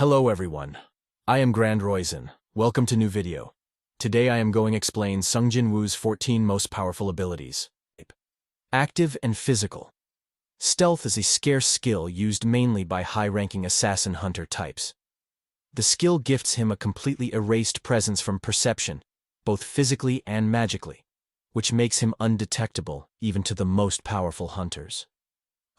Hello everyone. I am Grand Roizen. Welcome to new video. Today I am going to explain Sung Jin-woo's 14 most powerful abilities. Active and physical. Stealth is a scarce skill used mainly by high-ranking assassin-hunter types. The skill gifts him a completely erased presence from perception, both physically and magically, which makes him undetectable even to the most powerful hunters.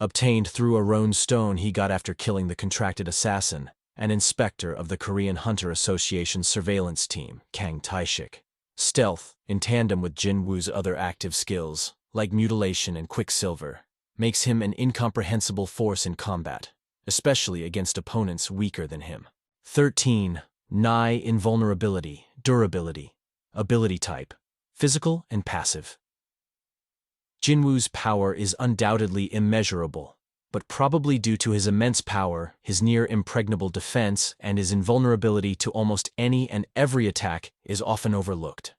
Obtained through a roan stone he got after killing the contracted assassin, an inspector of the Korean Hunter Association's surveillance team, Kang Tae-shik. Stealth, in tandem with Jin-woo's other active skills, like mutilation and quicksilver, makes him an incomprehensible force in combat, especially against opponents weaker than him. 13. Nigh invulnerability, durability. Ability type, physical and passive. Jin-woo's power is undoubtedly immeasurable, but probably due to his immense power, his near-impregnable defense, and his invulnerability to almost any and every attack is often overlooked.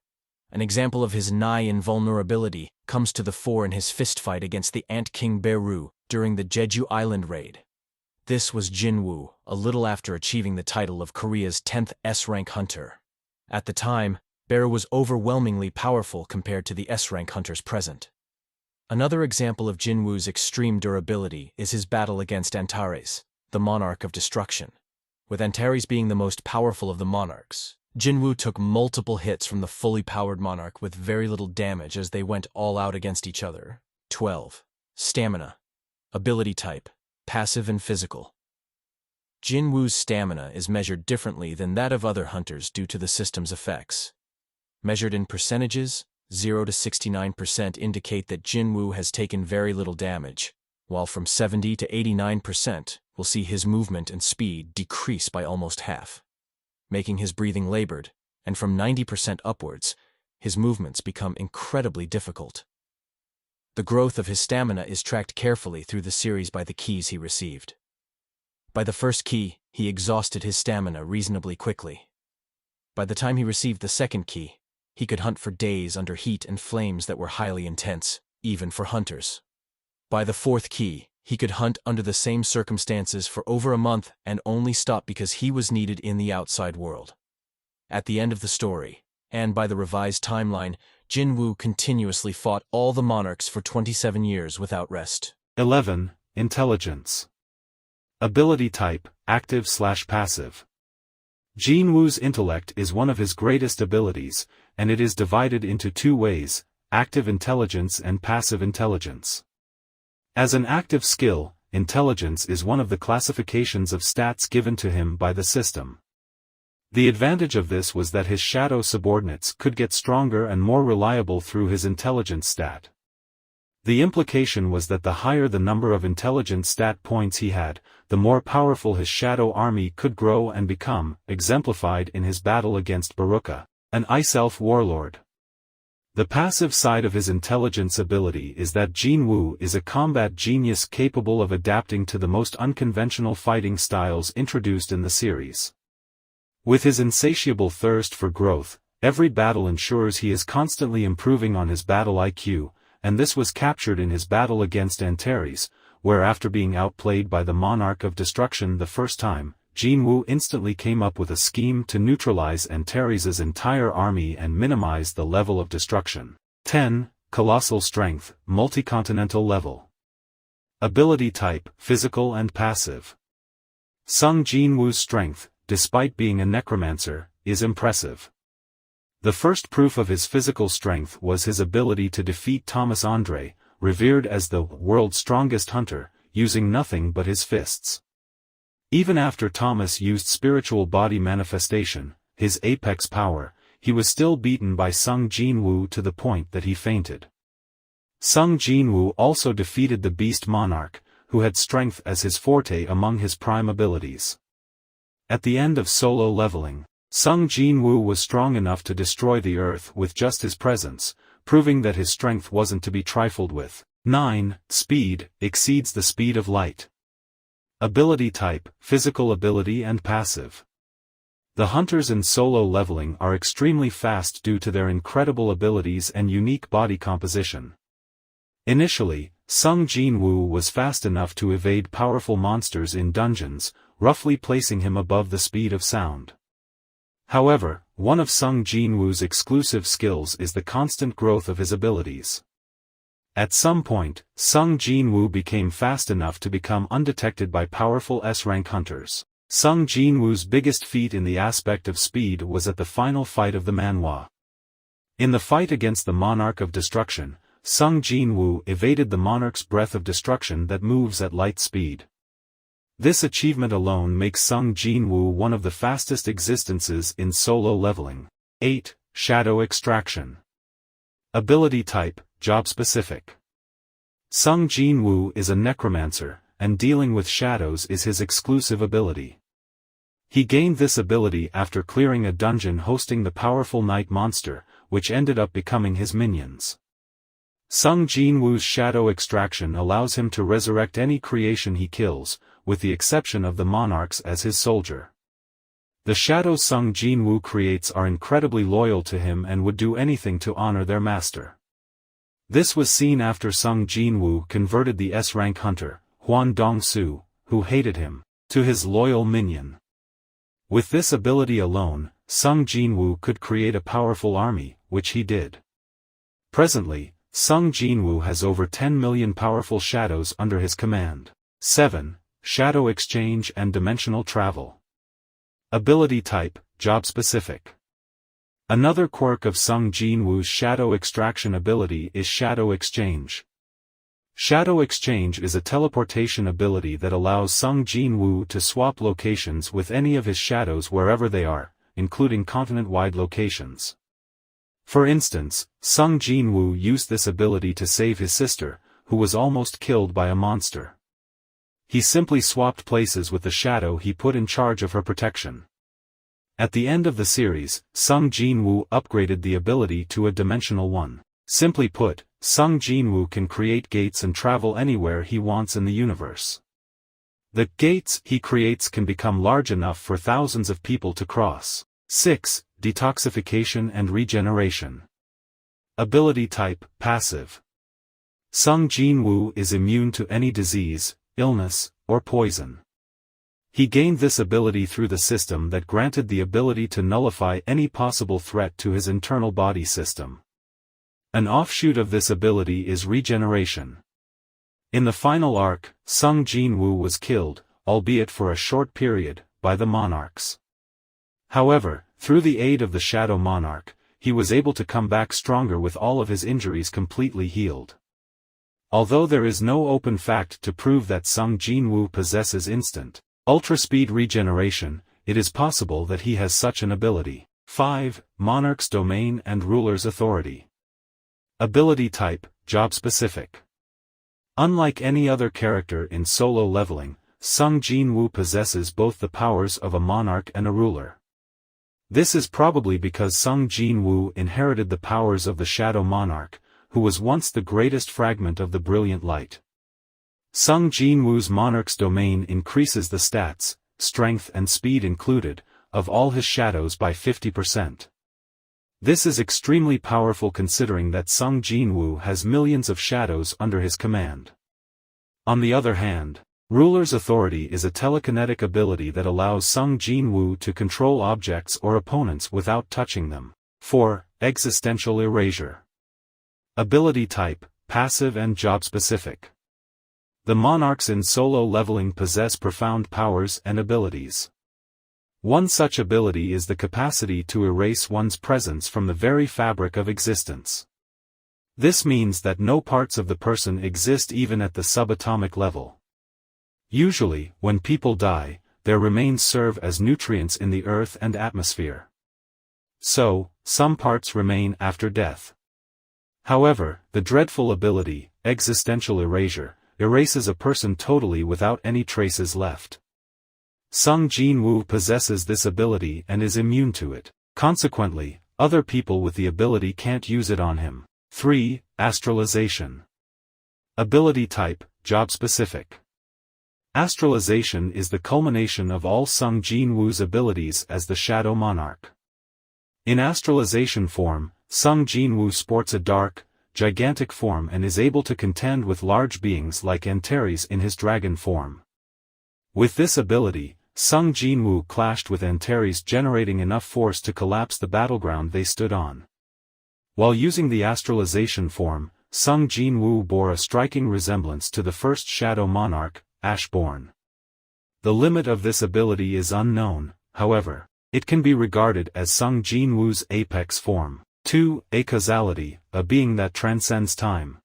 An example of his nigh invulnerability comes to the fore in his fistfight against the Ant King Beru during the Jeju Island raid. This was Jin-woo, a little after achieving the title of Korea's 10th S-rank hunter. At the time, Beru was overwhelmingly powerful compared to the S-rank hunters present. Another example of Jin-woo's extreme durability is his battle against Antares, the monarch of destruction. With Antares being the most powerful of the monarchs, Jin-woo took multiple hits from the fully powered monarch with very little damage as they went all out against each other. 12. Stamina. Ability type, passive and physical. Jin-woo's stamina is measured differently than that of other hunters due to the system's effects. Measured in percentages, 0 to 69% indicate that Jin-woo has taken very little damage, while from 70 to 89% will see his movement and speed decrease by almost half, making his breathing labored, and from 90% upwards, his movements become incredibly difficult. The growth of his stamina is tracked carefully through the series by the keys he received. By the first key, he exhausted his stamina reasonably quickly. By the time he received the second key, he could hunt for days under heat and flames that were highly intense, even for hunters. By the fourth key, he could hunt under the same circumstances for over a month and only stop because he was needed in the outside world. At the end of the story, and by the revised timeline, Jin-woo continuously fought all the monarchs for 27 years without rest. 11. Intelligence. Ability type, active/passive. Jin-woo's intellect is one of his greatest abilities, and it is divided into two ways, active intelligence and passive intelligence. As an active skill, intelligence is one of the classifications of stats given to him by the system. The advantage of this was that his shadow subordinates could get stronger and more reliable through his intelligence stat. The implication was that the higher the number of intelligence stat points he had, the more powerful his shadow army could grow and become, exemplified in his battle against Baruka, an Ice Elf warlord. The passive side of his intelligence ability is that Jin-woo is a combat genius capable of adapting to the most unconventional fighting styles introduced in the series. With his insatiable thirst for growth, every battle ensures he is constantly improving on his battle IQ, and this was captured in his battle against Antares, where after being outplayed by the Monarch of Destruction the first time, Jin-woo instantly came up with a scheme to neutralize Antares' entire army and minimize the level of destruction. 10. Colossal Strength, multi-continental level. Ability type, physical and passive. Sung Jin-woo's strength, despite being a necromancer, is impressive. The first proof of his physical strength was his ability to defeat Thomas Andre, revered as the world's strongest hunter, using nothing but his fists. Even after Thomas used spiritual body manifestation, his apex power, he was still beaten by Sung Jin-woo to the point that he fainted. Sung Jin-woo also defeated the Beast Monarch, who had strength as his forte among his prime abilities. At the end of solo leveling, Sung Jin-woo was strong enough to destroy the earth with just his presence, proving that his strength wasn't to be trifled with. 9. Speed, exceeds the speed of light. Ability type, physical ability and passive. The hunters in solo leveling are extremely fast due to their incredible abilities and unique body composition. Initially, Sung Jin-woo was fast enough to evade powerful monsters in dungeons, roughly placing him above the speed of sound. However, one of Sung Jin-woo's exclusive skills is the constant growth of his abilities. At some point, Sung Jin-woo became fast enough to become undetected by powerful S-rank hunters. Sung Jin-woo's biggest feat in the aspect of speed was at the final fight of the manhwa. In the fight against the Monarch of Destruction, Sung Jin-woo evaded the Monarch's breath of destruction that moves at light speed. This achievement alone makes Sung Jin-woo one of the fastest existences in solo leveling. 8. Shadow Extraction. Ability Type, Job Specific. Sung Jin-woo is a necromancer, and dealing with shadows is his exclusive ability. He gained this ability after clearing a dungeon hosting the powerful night monster, which ended up becoming his minions. Sung Jin-woo's shadow extraction allows him to resurrect any creation he kills, with the exception of the monarchs as his soldier. The shadows Sung Jin-woo creates are incredibly loyal to him and would do anything to honor their master. This was seen after Sung Jin-woo converted the S-rank hunter, Hwan Dong-soo, who hated him, to his loyal minion. With this ability alone, Sung Jin-woo could create a powerful army, which he did. Presently, Sung Jin-woo has over 10 million powerful shadows under his command. 7. Shadow Exchange and Dimensional Travel. Ability Type, Job Specific. Another quirk of Sung Jin-woo's shadow extraction ability is Shadow Exchange. Shadow Exchange is a teleportation ability that allows Sung Jin-woo to swap locations with any of his shadows wherever they are, including continent-wide locations. For instance, Sung Jin-woo used this ability to save his sister, who was almost killed by a monster. He simply swapped places with the shadow he put in charge of her protection. At the end of the series, Sung Jin-woo upgraded the ability to a dimensional one. Simply put, Sung Jin-woo can create gates and travel anywhere he wants in the universe. The gates he creates can become large enough for thousands of people to cross. 6. Detoxification and Regeneration. Ability Type, Passive. Sung Jin-woo is immune to any disease, illness, or poison. He gained this ability through the system that granted the ability to nullify any possible threat to his internal body system. An offshoot of this ability is regeneration. In the final arc, Sung Jin-woo was killed, albeit for a short period, by the monarchs. However, through the aid of the Shadow Monarch, he was able to come back stronger with all of his injuries completely healed. Although there is no open fact to prove that Sung Jin-woo possesses instant, ultra-speed regeneration, it is possible that he has such an ability. 5. Monarch's Domain and Ruler's Authority. Ability Type, Job Specific. Unlike any other character in solo leveling, Sung Jin-woo possesses both the powers of a monarch and a ruler. This is probably because Sung Jin-woo inherited the powers of the Shadow Monarch, who was once the greatest fragment of the brilliant light. Sung Jin-woo's monarch's domain increases the stats, strength and speed included, of all his shadows by 50%. This is extremely powerful considering that Sung Jin-woo has millions of shadows under his command. On the other hand, Ruler's Authority is a telekinetic ability that allows Sung Jin-woo to control objects or opponents without touching them. 4. Existential Erasure. Ability Type, Passive and Job Specific. The monarchs in solo leveling possess profound powers and abilities. One such ability is the capacity to erase one's presence from the very fabric of existence. This means that no parts of the person exist even at the subatomic level. Usually, when people die, their remains serve as nutrients in the earth and atmosphere. So, some parts remain after death. However, the dreadful ability, Existential Erasure, erases a person totally without any traces left. Sung Jin-woo possesses this ability and is immune to it. Consequently, other people with the ability can't use it on him. 3. Astralization. Ability Type, Job Specific. Astralization is the culmination of all Sung Jin-woo's abilities as the Shadow Monarch. In astralization form, Sung Jin-woo sports a dark, gigantic form and is able to contend with large beings like Antares in his dragon form. With this ability, Sung Jin-woo clashed with Antares, generating enough force to collapse the battleground they stood on. While using the astralization form, Sung Jin-woo bore a striking resemblance to the first Shadow Monarch, Ashborn. The limit of this ability is unknown, however. It can be regarded as Sung Jin-woo's apex form. 2. Acausality, a being that transcends time.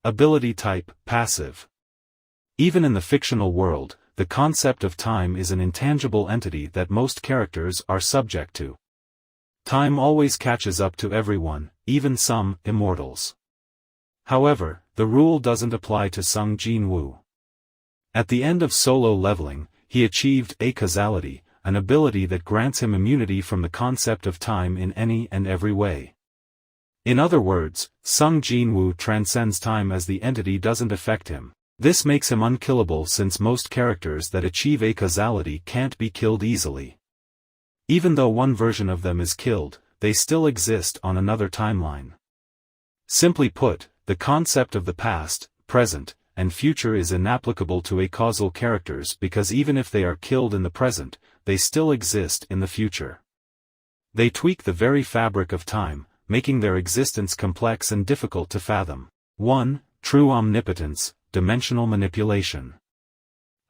Ability type, passive. Even in the fictional world, the concept of time is an intangible entity that most characters are subject to. Time always catches up to everyone, even some immortals. However, the rule doesn't apply to Sung Jin-woo. At the end of solo leveling, he achieved acausality, an ability that grants him immunity from the concept of time in any and every way. In other words, Sung Jin-woo transcends time as the entity doesn't affect him. This makes him unkillable since most characters that achieve acausality can't be killed easily. Even though one version of them is killed, they still exist on another timeline. Simply put, the concept of the past, present, and future is inapplicable to acausal characters because even if they are killed in the present, they still exist in the future. They tweak the very fabric of time, making their existence complex and difficult to fathom. 1. True omnipotence, dimensional manipulation.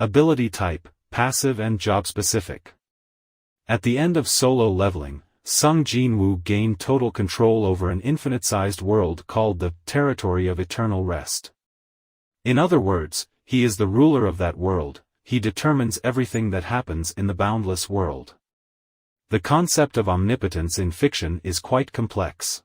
Ability type, passive and job-specific. At the end of solo leveling, Sung Jin-woo gained total control over an infinite-sized world called the Territory of Eternal Rest. In other words, he is the ruler of that world. He determines everything that happens in the boundless world. The concept of omnipotence in fiction is quite complex.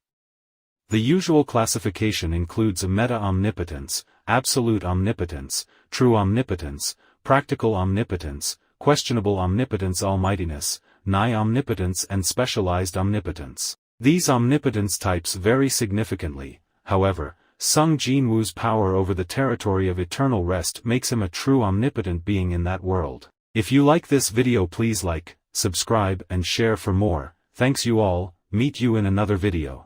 The usual classification includes a meta-omnipotence, absolute omnipotence, true omnipotence, practical omnipotence, questionable omnipotence, almightiness, nigh omnipotence, and specialized omnipotence. These omnipotence types vary significantly, however. Sung Jin-woo's power over the Territory of Eternal Rest makes him a true omnipotent being in that world. If you like this video, please like, subscribe and share for more. Thanks you all, meet you in another video.